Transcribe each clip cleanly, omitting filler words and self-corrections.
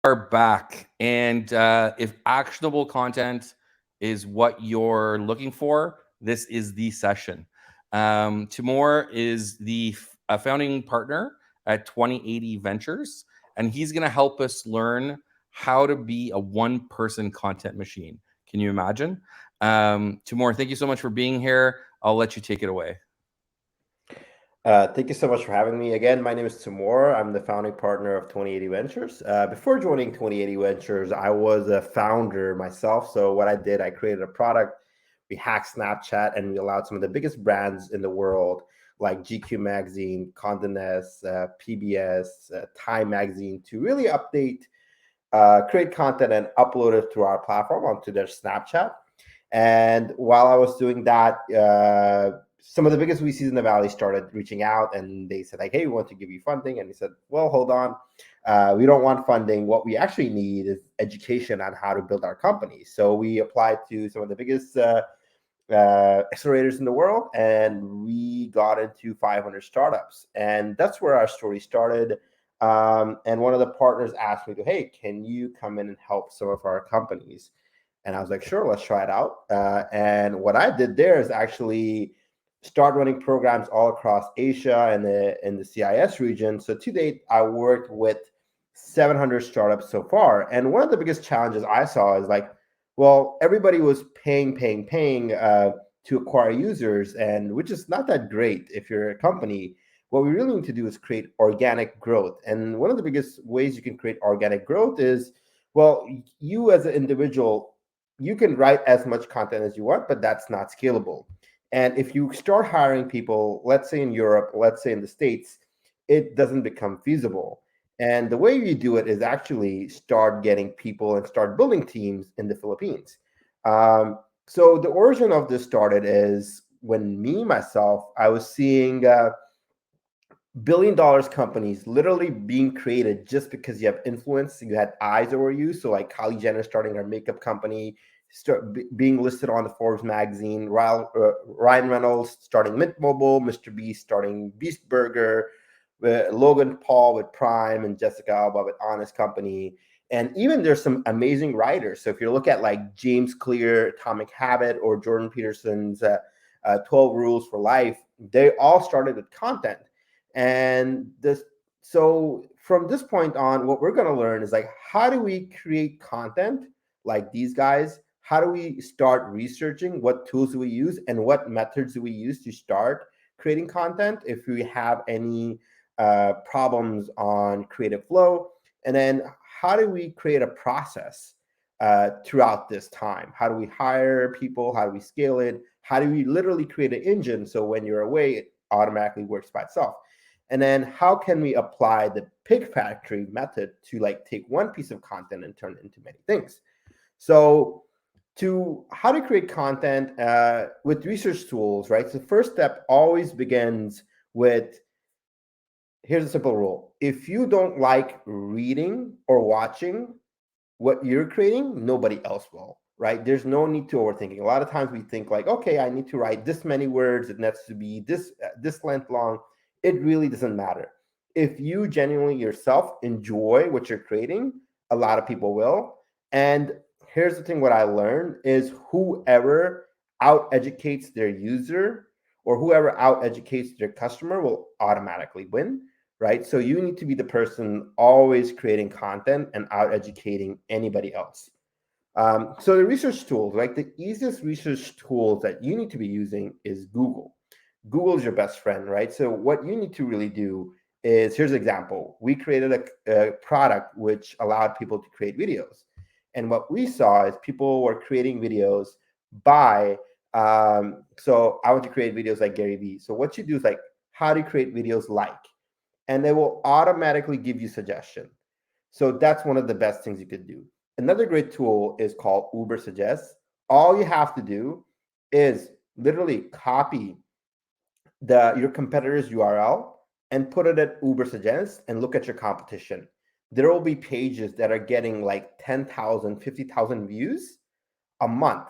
Are back. And if actionable content is what you're looking for, this is the session. Timur is the founding partner at 2080 Ventures, and he's going to help us learn how to be a one person content machine. Can you imagine? Timur, thank you so much for being here. I'll let you take it away. Thank you so much for having me. Again, my name is Timur. I'm the founding partner of 2080 Ventures. Before joining 2080 Ventures, I was a founder myself. So what I did, I created a product. We hacked Snapchat and we allowed some of the biggest brands in the world, like GQ Magazine, Condé Nast, PBS, Time Magazine, to really update, create content and upload it through our platform onto their Snapchat. And while I was doing that, some of the biggest VCs in the Valley started reaching out and they said, like, hey, we want to give you funding. And we said, well, hold on. We don't want funding. What we actually need is education on how to build our company. So we applied to some of the biggest accelerators in the world, and we got into 500 startups. And that's where our story started. And one of the partners asked me to, hey, can you come in and help some of our companies? And I was like, sure, let's try it out. And what I did there is actually start running programs all across Asia and the CIS region. So to date, I worked with 700 startups so far. And one of the biggest challenges I saw is like, well, everybody was paying to acquire users, and which is not that great if you're a company. What we really need to do is create organic growth. And one of the biggest ways you can create organic growth is, well, you as an individual, you can write as much content as you want, but that's not scalable. And if you start hiring people, let's say in Europe, let's say in the States, it doesn't become feasible. And the way you do it is actually start getting people and start building teams in the Philippines. So the origin of this started is when myself, I was seeing billion-dollar companies literally being created just because you have influence, you had eyes over you. So like Kylie Jenner starting her makeup company, being listed on the Forbes magazine, Ryan Reynolds starting Mint Mobile, Mr. Beast starting Beast Burger, Logan Paul with Prime, and Jessica Alba with Honest Company. And even there's some amazing writers. So if you look at like James Clear, Atomic Habit, or Jordan Peterson's 12 Rules for Life, they all started with content. And this, so from this point on, what we're going to learn is like, how do we create content like these guys? How do we start researching? What tools do we use and what methods do we use to start creating content if we have any problems on creative flow? And then how do we create a process throughout this time? How do we hire people? How do we scale it? How do we literally create an engine so when you're away, it automatically works by itself? And then how can we apply the pig factory method to like take one piece of content and turn it into many things? So to how to create content with research tools, right? So the first step always begins with, here's a simple rule. If you don't like reading or watching what you're creating, nobody else will, right? There's no need to overthinking. A lot of times we think like, okay, I need to write this many words. It needs to be this length long. It really doesn't matter. If you genuinely yourself enjoy what you're creating, a lot of people will. And here's the thing, what I learned is whoever out educates their user or whoever out educates their customer will automatically win, right? So you need to be the person always creating content and out educating anybody else. So the research tools, like the easiest research tools that you need to be using is Google. Google is your best friend, right? So what you need to really do is, here's an example. We created a product which allowed people to create videos. And what we saw is people were creating videos by, so I want to create videos like Gary Vee. So what you do is like, how do you create videos like? And they will automatically give you suggestion. So that's one of the best things you could do. Another great tool is called Uber Suggest. All you have to do is literally copy your competitor's URL and put it at Uber Suggest and look at your competition. There will be pages that are getting like 10,000, 50,000 views a month,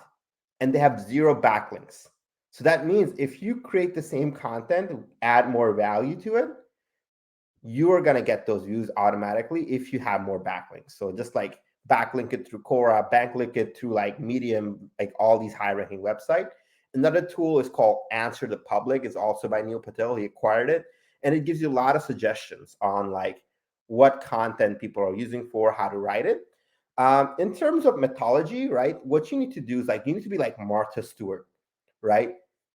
and they have zero backlinks. So that means if you create the same content, add more value to it, you are going to get those views automatically if you have more backlinks. So just like backlink it through Quora, backlink it through like Medium, like all these high ranking websites. Another tool is called Answer the Public. It's also by Neil Patel. He acquired it. And it gives you a lot of suggestions on like what content people are using for, how to write it. In terms of methodology, right, what you need to do is like you need to be like Martha Stewart, right?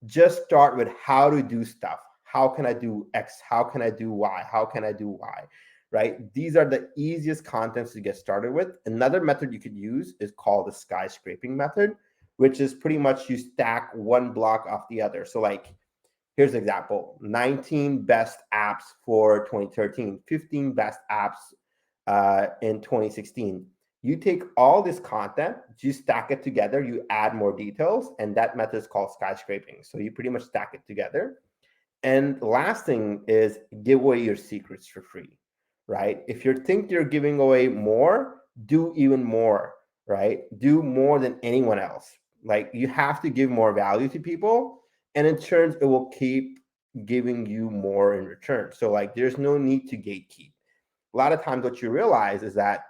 Just start with how to do stuff. How can I do X? How can I do Y? How can I do Y? Right? These are the easiest contents to get started with. Another method you could use is called the skyscraping method, which is pretty much you stack one block off the other. So like here's an example: 19 best apps for 2013, 15 best apps in 2016. You take all this content, you stack it together, you add more details, and that method is called skyscraping. So you pretty much stack it together. And last thing is give away your secrets for free, right? If you think you're giving away more, do even more, right? Do more than anyone else. Like you have to give more value to people, and in turn, it will keep giving you more in return. So like there's no need to gatekeep. A lot of times what you realize is that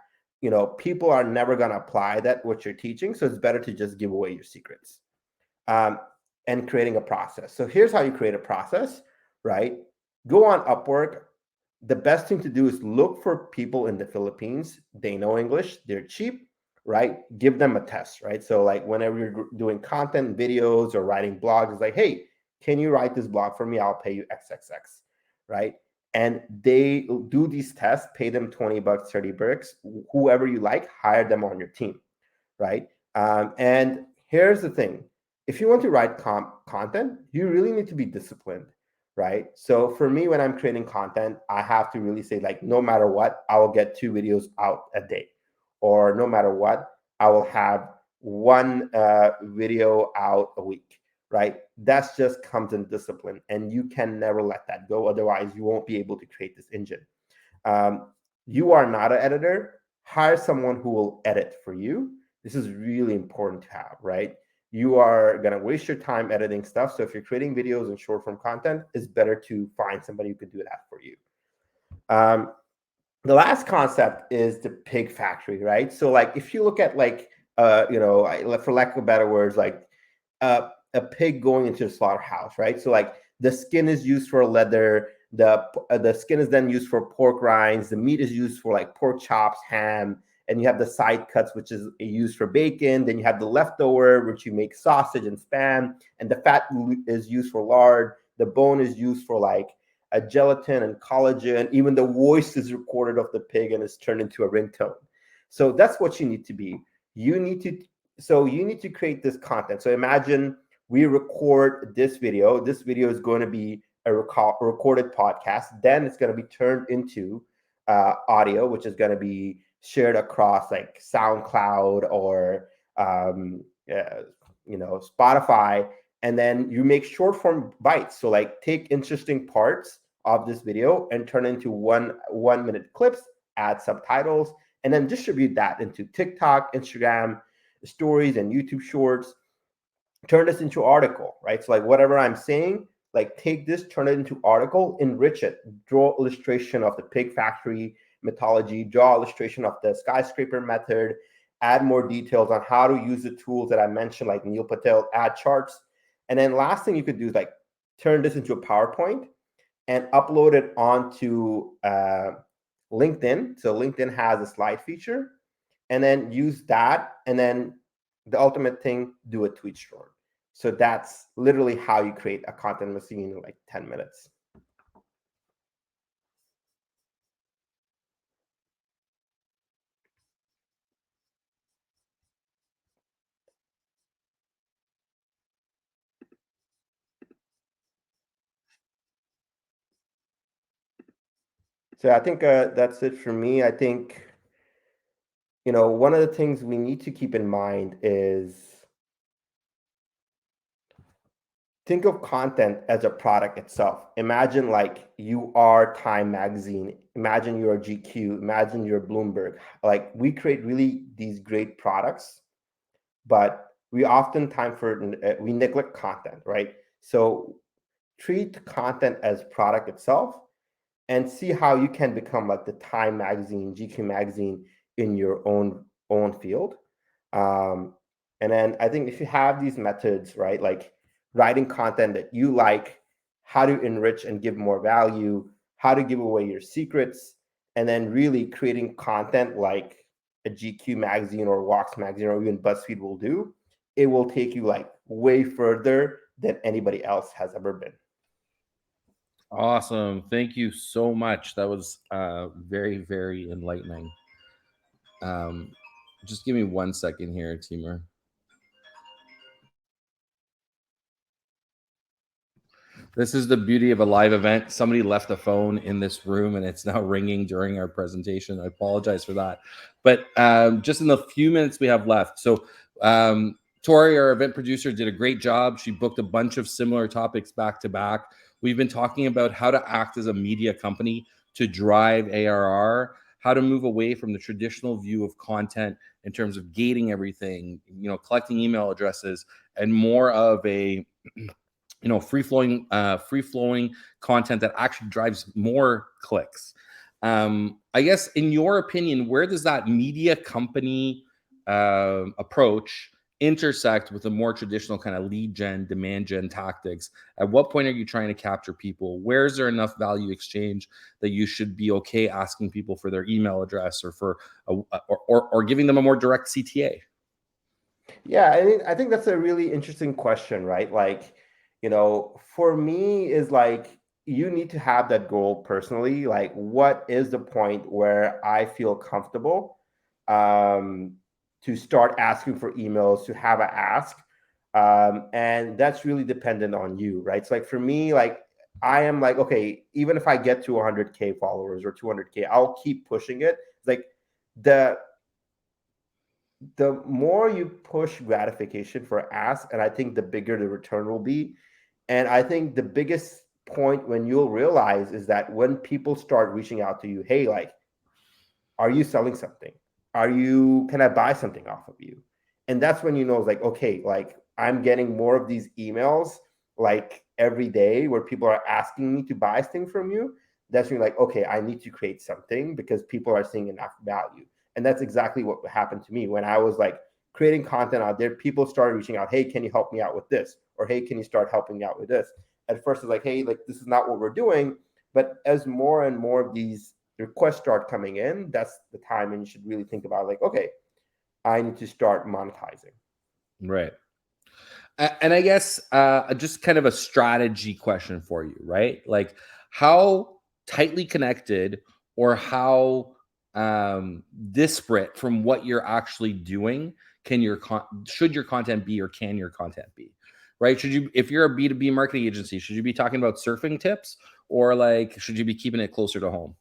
people are never going to apply that what you're teaching, so it's better to just give away your secrets. um, and creating a process. So here's how you create a process, right? Go on Upwork. The best thing to do is look for people in the Philippines. They know English, they're cheap, right? Give them a test, right? So like whenever you're doing content, videos, or writing blogs, it's like, hey, can you write this blog for me? I'll pay you XXX, right? And they do these tests, pay them 20 bucks, 30 bucks, whoever you like, hire them on your team, right? And here's the thing: if you want to write content, you really need to be disciplined, right? So for me, when I'm creating content, I have to really say, like, no matter what, I will get 2 videos out a day, or no matter what, I will have one video out a week, right? That's just comes in discipline, and you can never let that go. Otherwise, you won't be able to create this engine. Um, you are not an editor. Hire someone who will edit for you. This is really important to have, right? You are going to waste your time editing stuff. So if you're creating videos and short form content, it's better to find somebody who can do that for you. Um, the last concept is the pig factory, right? So like if you look at like for lack of better words, like a pig going into a slaughterhouse, right? So like the skin is used for leather, the skin is then used for pork rinds, the meat is used for like pork chops, ham, and you have the side cuts, which is used for bacon. Then you have the leftover, which you make sausage and spam, and the fat is used for lard. The bone is used for like a gelatin and collagen. Even the voice is recorded of the pig and is turned into a ringtone. So that's what you need to be. You need to you need to create this content. So imagine we record this video. This video is going to be a recorded podcast. Then it's going to be turned into audio, which is going to be shared across like SoundCloud or Spotify. And then you make short form bites. So like take interesting parts of this video and turn into 1 minute clips, add subtitles, and then distribute that into TikTok, Instagram stories, and YouTube shorts. Turn this into article, right? So like whatever I'm saying, like take this, turn it into article, enrich it, draw illustration of the pig factory mythology, draw illustration of the skyscraper method, add more details on how to use the tools that I mentioned, like Neil Patel, add charts. And then last thing you could do is like turn this into a PowerPoint and upload it onto LinkedIn. So LinkedIn has a slide feature, and then use that. And then the ultimate thing, do a tweet storm. So that's literally how you create a content machine in like 10 minutes. So I think that's it for me. I think, one of the things we need to keep in mind is think of content as a product itself. Imagine like you are Time Magazine. Imagine you're GQ. Imagine you're Bloomberg. Like we create really these great products, but we oftentimes we neglect content, right? So treat content as product itself, and see how you can become like the Time magazine, GQ magazine in your own field. Um, and then I think if you have these methods, right, like writing content that you like, how to enrich and give more value, how to give away your secrets, and then really creating content like a GQ magazine or Vox magazine or even BuzzFeed will do, it will take you like way further than anybody else has ever been. Awesome. Thank you so much. That was very, very enlightening. Um, just give me 1 second here, Timur. This is the beauty of a live event. Somebody left a phone in this room and it's now ringing during our presentation. I apologize for that. But just in the few minutes we have left. So, Tori, our event producer, did a great job. She booked a bunch of similar topics back to back. We've been talking about how to act as a media company to drive ARR, how to move away from the traditional view of content in terms of gating everything, collecting email addresses, and more of a free flowing content that actually drives more clicks. I guess, in your opinion, where does that media company approach intersect with the more traditional kind of lead gen, demand gen tactics? At what point are you trying to capture people? Where is there enough value exchange that you should be okay asking people for their email address or for or giving them a more direct CTA? Yeah, I think that's a really interesting question, right? Like, for me is like you need to have that goal personally. Like, what is the point where I feel comfortable um, to start asking for emails, to have a ask? And that's really dependent on you, right? So like for me, like I am like, okay, even if I get to 100K followers or 200K, I'll keep pushing it. Like the the more you push gratification for ask, and I think the bigger the return will be. And I think the biggest point when you'll realize is that when people start reaching out to you, hey, like, are you selling something? Can I buy something off of you? And that's when you know it's like, okay, like I'm getting more of these emails like every day where people are asking me to buy things from you. That's when you're like, okay, I need to create something because people are seeing enough value. And that's exactly what happened to me when I was like creating content out there. People started reaching out, hey, can you help me out with this? Or hey, can you start helping me out with this? At first, it's like, hey, like this is not what we're doing. But as more and more of these requests start coming in, that's the time when you should really think about like, okay, I need to start monetizing. Right. And I guess just kind of a strategy question for you, right? Like, how tightly connected or how disparate from what you're actually doing should your content be, or can your content be, right? Should you, if you're a B2B marketing agency, should you be talking about surfing tips, or like should you be keeping it closer to home?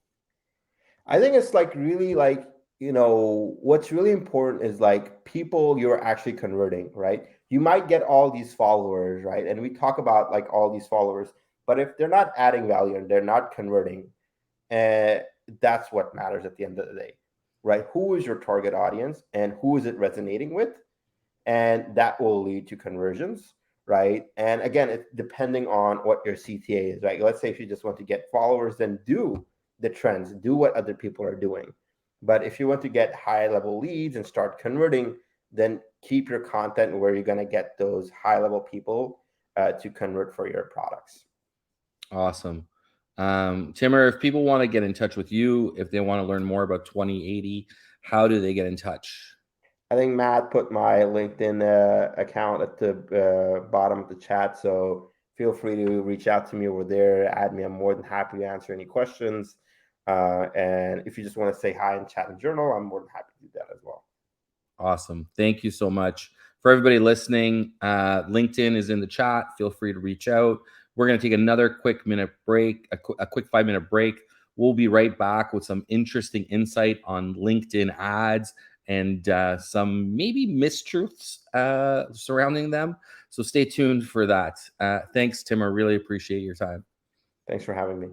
I think it's like really like, what's really important is like people you're actually converting, right? You might get all these followers, right? And we talk about like all these followers, but if they're not adding value and they're not converting, uh, that's what matters at the end of the day, right? Who is your target audience and who is it resonating with? And that will lead to conversions, right? And again, it's depending on what your CTA is, right? Let's say if you just want to get followers, then do the trends, do what other people are doing. But if you want to get high level leads and start converting, then keep your content where you're going to get those high level people to convert for your products. Awesome. Timur, if people want to get in touch with you, if they want to learn more about 2080, how do they get in touch? I think Matt put my LinkedIn account at the bottom of the chat. So feel free to reach out to me over there, add me. I'm more than happy to answer any questions. And if you just want to say hi and chat in journal, I'm more than happy to do that as well. Awesome. Thank you so much. For everybody listening, LinkedIn is in the chat. Feel free to reach out. We're going to take another quick minute break, a quick 5-minute break. We'll be right back with some interesting insight on LinkedIn ads and some maybe mistruths surrounding them. So stay tuned for that. Thanks, Tim. I really appreciate your time. Thanks for having me.